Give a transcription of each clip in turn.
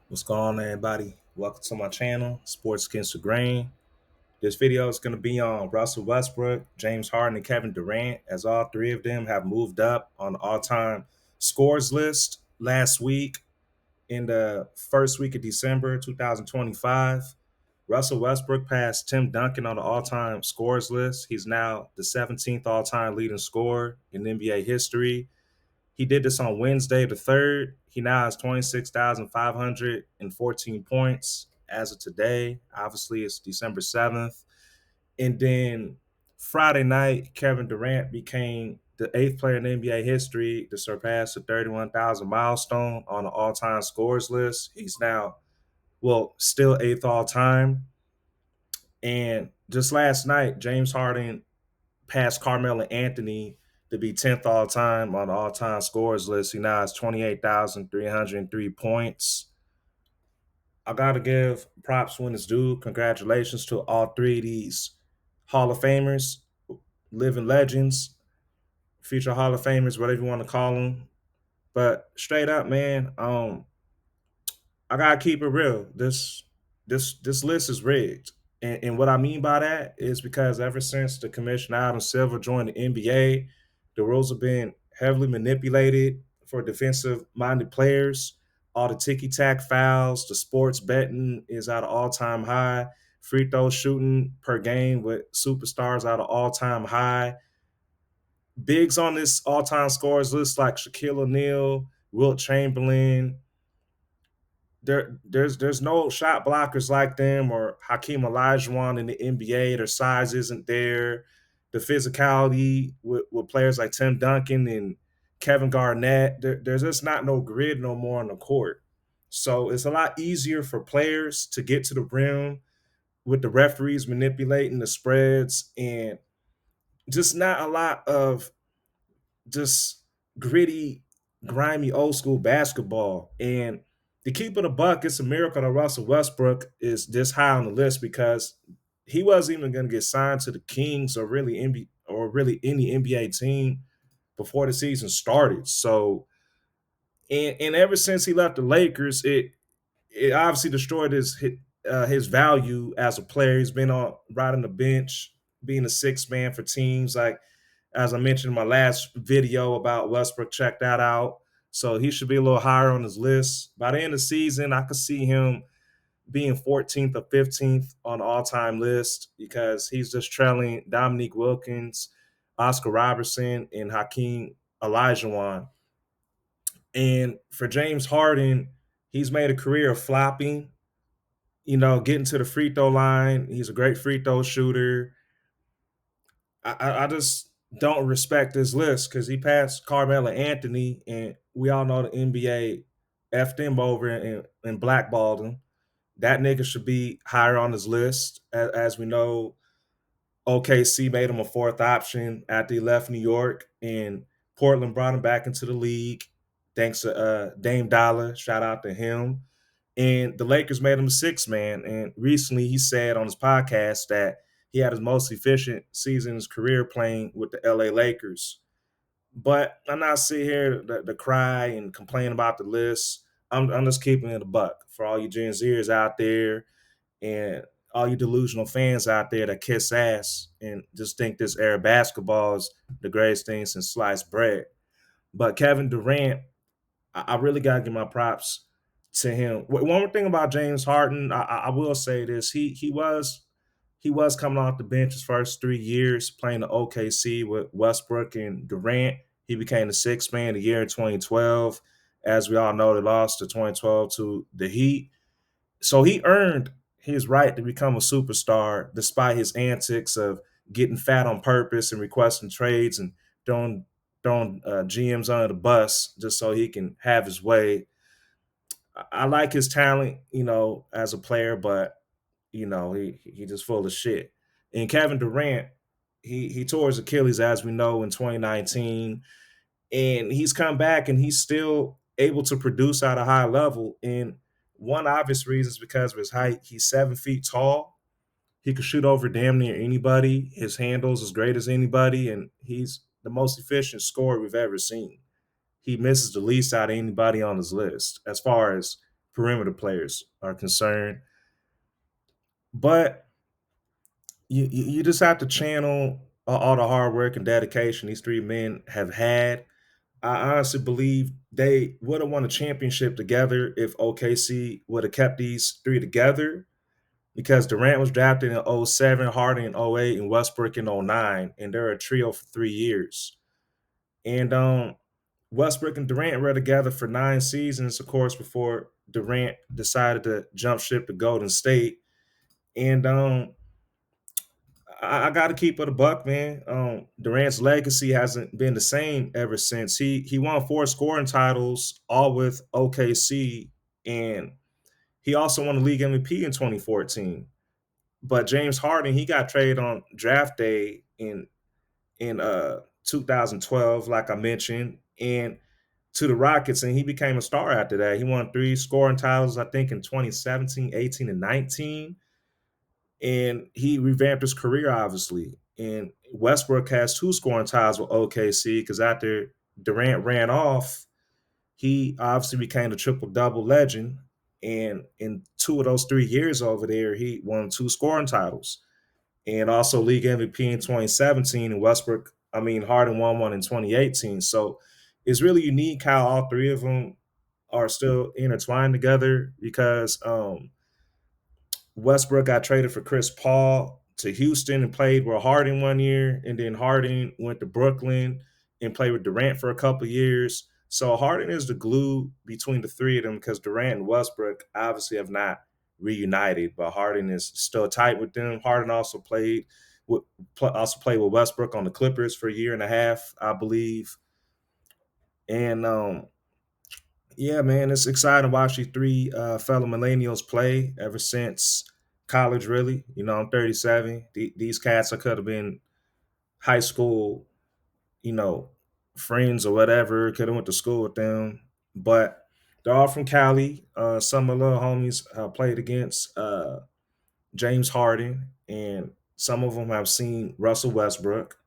What's going on, everybody? Welcome to my channel, Sports Against the Grain. This video is going to be on Russell Westbrook, James Harden, and Kevin Durant, as all three of them have moved up on the all-time scores list last week in the first week of December 2025. Russell Westbrook passed Tim Duncan on the all-time scores list. He's now the 17th all-time leading scorer in NBA history. He did this on Wednesday the 3rd. He now has 26,514 points as of today. Obviously, it's December 7th. And then Friday night, Kevin Durant became the eighth player in NBA history to surpass the 31,000 milestone on the all time scores list. He's now, still eighth all time. And just last night, James Harden passed Carmelo Anthony to be 10th all time on the all time scores list. He now has 28,303 points. I got to give props when it's due. Congratulations to all three of these Hall of Famers, living legends, future Hall of Famers, whatever you want to call them. But straight up, man, I gotta keep it real. This list is rigged. And what I mean by that is because ever since the Commissioner Adam Silver joined the NBA, the rules have been heavily manipulated for defensive minded players. All the ticky tack fouls, the sports betting is at an all time high. Free throw shooting per game with superstars at an all time high. Bigs on this all time scores list like Shaquille O'Neal, Wilt Chamberlain, there's no shot blockers like them or Hakeem Olajuwon in the NBA. Their size isn't there. The physicality with players like Tim Duncan and Kevin Garnett, there's just not no grid no more on the court. So it's a lot easier for players to get to the rim with the referees manipulating the spreads and just not a lot of just gritty, grimy, old school basketball. And to keep it a buck, it's a miracle that Russell Westbrook is this high on the list because he wasn't even going to get signed to the Kings or really any NBA team before the season started. So, and ever since he left the Lakers, it obviously destroyed his value as a player. He's been on riding the bench, being a six man for teams like as I mentioned in my last video about Westbrook. Check that out. So he should be a little higher on his list. By the end of the season, I could see him being 14th or 15th on the all-time list because he's just trailing Dominique Wilkins, Oscar Robertson, and Hakeem Olajuwon. And for James Harden, he's made a career of flopping, getting to the free throw line. He's a great free throw shooter. I just don't respect this list because he passed Carmelo Anthony, and we all know the NBA effed him over and blackballed him. That nigga should be higher on his list. As we know, OKC made him a fourth option after he left New York, and Portland brought him back into the league thanks to Dame Dollar. Shout out to him. And the Lakers made him a six man. And recently he said on his podcast that he had his most efficient season in his career playing with the LA Lakers. But I'm not sitting here to cry and complain about the list. I'm just keeping it a buck for all you Gen Zers out there and all you delusional fans out there that kiss ass and just think this era basketball is the greatest thing since sliced bread. But Kevin Durant, I really gotta give my props to him. One more thing about James Harden, I will say this: he was coming off the bench his first 3 years playing the OKC with Westbrook and Durant. He became the sixth man of the year in 2012. As we all know, they lost to 2012 to the Heat. So he earned his right to become a superstar despite his antics of getting fat on purpose and requesting trades and throwing GMs under the bus just so he can have his way. I like his talent, as a player, but he just full of shit. And Kevin Durant, he tore his Achilles as we know in 2019, and he's come back and he's still able to produce at a high level. And one obvious reason is because of his height. He's 7 feet tall. He can shoot over damn near anybody. His handles as great as anybody, and he's the most efficient scorer we've ever seen. He misses the least out of anybody on his list as far as perimeter players are concerned. But you just have to channel all the hard work and dedication these three men have had. I honestly believe they would have won a championship together if OKC would have kept these three together, because Durant was drafted in '07, Harden in '08, and Westbrook in '09, and they're a trio for 3 years. And Westbrook and Durant were together for 9 seasons, of course, before Durant decided to jump ship to Golden State. And I got to keep it a buck, man. Durant's legacy hasn't been the same ever since. He won 4 scoring titles, all with OKC, and he also won the league MVP in 2014. But James Harden, he got traded on draft day in 2012, like I mentioned, and to the Rockets, and he became a star after that. He won 3 scoring titles, I think, in 2017, 18, and 19. And he revamped his career, obviously. And Westbrook has 2 scoring titles with OKC because after Durant ran off, he obviously became a triple double legend. And in 2 of those 3 years over there, he won 2 scoring titles and also league MVP in 2017. And Harden won one in 2018. So it's really unique how all three of them are still intertwined together because Westbrook got traded for Chris Paul to Houston and played with Harden one year, and then Harden went to Brooklyn and played with Durant for a couple of years. So Harden is the glue between the three of them because Durant and Westbrook obviously have not reunited, but Harden is still tight with them. Harden also played with Westbrook on the Clippers for a year and a half, I believe. And yeah, man, it's exciting to watch these three fellow millennials play ever since college, really. I'm 37. These cats, I could have been high school, you know, friends or whatever, could have went to school with them. But they're all from Cali. Some of the little homies played against James Harden, and some of them have seen Russell Westbrook.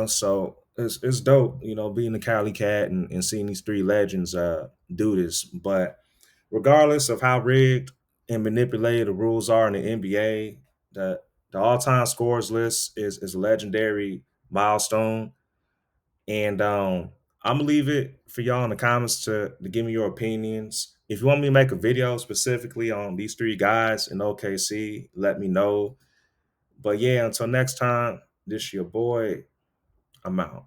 So it's dope, being a Cali cat and seeing these three legends do this. But regardless of how rigged and manipulated the rules are in the NBA, the all-time scores list is a legendary milestone. And I'm gonna leave it for y'all in the comments to give me your opinions. If you want me to make a video specifically on these three guys in OKC, let me know. But yeah, until next time, this your boy. I'm out.